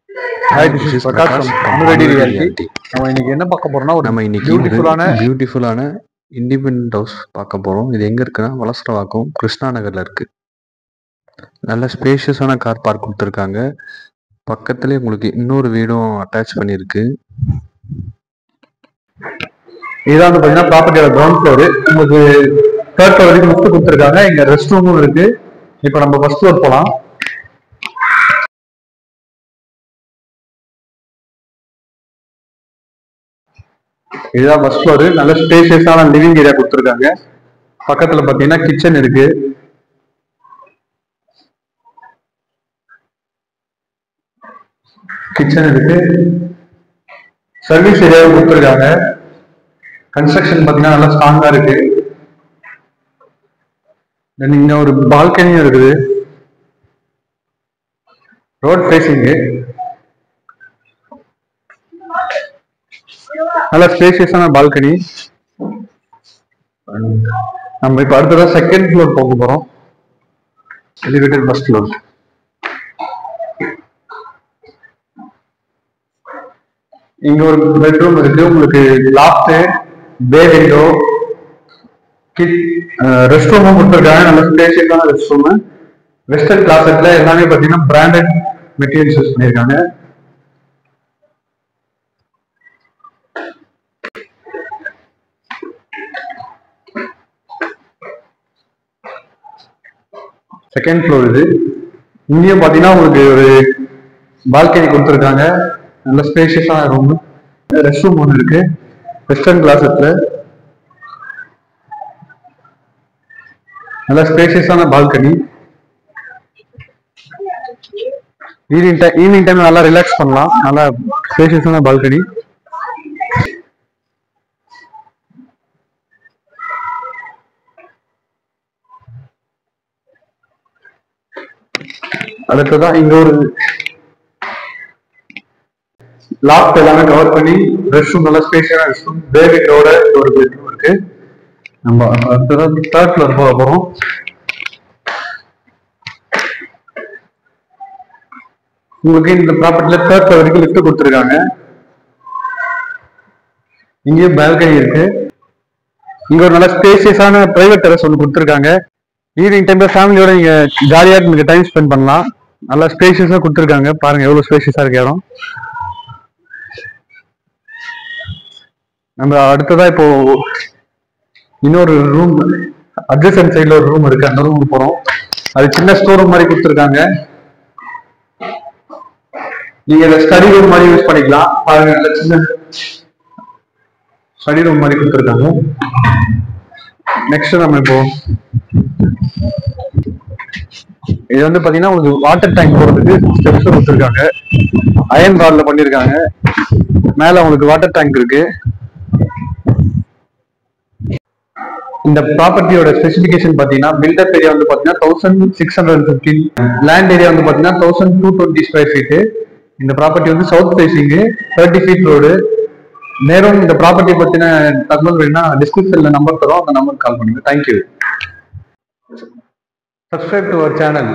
Hi, this is Prakash from Anuready Realty. நம்ம இன்னைக்கு என்ன பார்க்க போறோம்னா ஒரு பியூட்டிஃபுல்லான இண்டிபெண்டன்ட் ஹவுஸ் பார்க்க போறோம். இது எங்க இருக்குன்னா வலசரவாக்கம் கிருஷ்ணா நகர்ல இருக்கு. நல்ல ஸ்பேஷியஸான கார் பார்க் கொடுத்துருக்காங்க. பக்கத்துலேயே உங்களுக்கு இன்னொரு வீடும் அட்டாச் பண்ணியிருக்கு. இதான் வந்து பார்த்தீங்கன்னா ப்ராப்பர்ட்டியோட கிரவுண்ட் ஃப்ளோரு. உங்களுக்கு தேர்ட் ஃப்ளோர் வரைக்கும் லிஃப்ட் கொடுத்துருக்காங்க. இங்க ரெஸ்ட் ரூமும் இருக்கு. இப்போ நம்ம ஃபர்ஸ்ட் ஃப்ளோர் போகலாம். இதுதான் ஃபர்ஸ்ட் ஃப்ளோரு. நல்ல ஸ்பேஷியஸான லிவிங் ஏரியா கொடுத்துருக்காங்க. பக்கத்துல பாத்தீங்கன்னா கிச்சன் இருக்கு. சர்வீஸ் ஏரியாவும் கொடுத்துருக்காங்க. கன்ஸ்ட்ரக்ஷன் பாத்தீங்கன்னா நல்லா ஸ்ட்ராங்கா இருக்கு. இங்க ஒரு பால்கனியும் இருக்குது. ரோட் ஃபேசிங்கு நல்ல ஸ்பேஷியஸான பால்கனி. நம்ம இப்ப அடுத்ததான் செகண்ட் ஃப்ளோர் போக போறோம். Elevated first floor. இங்க ஒரு பெட்ரூம் இருக்கு. உங்களுக்கு லாஃப்ட், பே விண்டோ, ரெஸ்ட் ரூமும் கொடுத்துருக்காங்க. நல்ல ஸ்பேஷியஸான ரெஸ்ட் ரூம். வெஸ்டர்ன் கிளாசெட்ல எல்லாமே பாத்தீங்கன்னா பிராண்டட் மெட்டீரியல்ஸ் யூஸ் பண்ணியிருக்காங்க. செகண்ட் ஃப்ளோர் இது. இங்கேயும் பாத்தீங்கன்னா உங்களுக்கு ஒரு பால்கனி கொடுத்துருக்காங்க. நல்ல ஸ்பேஷியஸான ரூம். ரெஸ்ட் ரூம் ஒன்று இருக்கு. வெஸ்டர்ன் கிளாசெட்ல நல்ல ஸ்பேஷியஸான பால்கனி. ஈவினிங் டைம் நல்லா ரிலாக்ஸ் பண்ணலாம். நல்லா ஸ்பேஷியஸான பால்கனி. அடுத்ததான் இங்க ஒரு லாஃப்ட் எல்லாமே கவர் பண்ணி ரெஸ்ட் ரூம் நல்லா ஸ்பேஷியஸான ரெஸ்ட் ரூம், பே விண்டோட ஒரு பெட்ரூம் இருக்கு. நம்ம அடுத்ததான் தேர்ட் ஃப்ளோர் போக போறோம். உங்களுக்கு இந்த ப்ராப்பர்ட்டில தேர்ட் ஃப்ளோர் வரைக்கும் லிஃப்ட் கொடுத்துருக்காங்க. இங்கேயும் பால்கனி இருக்கு. இங்க ஒரு நல்ல ஸ்பேஷியஸான பிரைவேட் டெரஸ் ஒன்று கொடுத்துருக்காங்க. ஈவினிங் டைம்ல ஃபேமிலியோட நீங்க ஜாலியா நீங்க டைம் ஸ்பெண்ட் பண்ணலாம். நல்லா ஸ்பேஷியஸா கொடுத்துருக்காங்க. பாருங்க எவ்வளவு ஸ்பேஷியஸா இருக்கு இடம். நம்ம அடுத்ததா இப்போ இன்னொரு ரூம், அட்ஜசன்ட் சைட்ல ஒரு ரூம் இருக்கு. அந்த ரூம் போறோம். அது சின்ன ஸ்டோர் ரூம் மாதிரி கொடுத்துருக்காங்க. நீங்க இதை ஸ்டடி ரூம் மாதிரி யூஸ் பண்ணிக்கலாம். பாருங்க நல்ல சின்ன ஸ்டடி ரூம் மாதிரி கொடுத்துருக்காங்க. நெக்ஸ்ட் நம்ம இப்போ இது வந்து பாத்தீங்கன்னா உங்களுக்கு வாட்டர் டேங்க் போறதுக்கு ஸ்டெப்ஸ் கொடுத்துருக்காங்க. அயன் ராட்ல பண்ணிருக்காங்க. மேல உங்களுக்கு வாட்டர் டேங்க் இருக்கு. இந்த ப்ராப்பர்ட்டியோட ஸ்பெசிபிகேஷன் பாத்தீங்கன்னா பில்டப் ஏரியா வந்து பாத்தீங்கன்னா 1615, லேண்ட் ஏரியா வந்து பாத்தீங்கன்னா 1220 ஸ்கொயர் ஃபீட். இந்த ப்ராப்பர்ட்டி வந்து சவுத் ஃபேசிங், 30 ஃபீட் ரோடு. நேரம் இந்த ப்ராப்பர்ட்டி பத்தின தகவல் வேணும்னா டிஸ்கிரிப்ஷன்ல நம்பர் தரோம். அந்த நம்பர் கால் பண்ணுங்க. Thank you. Subscribe to our channel.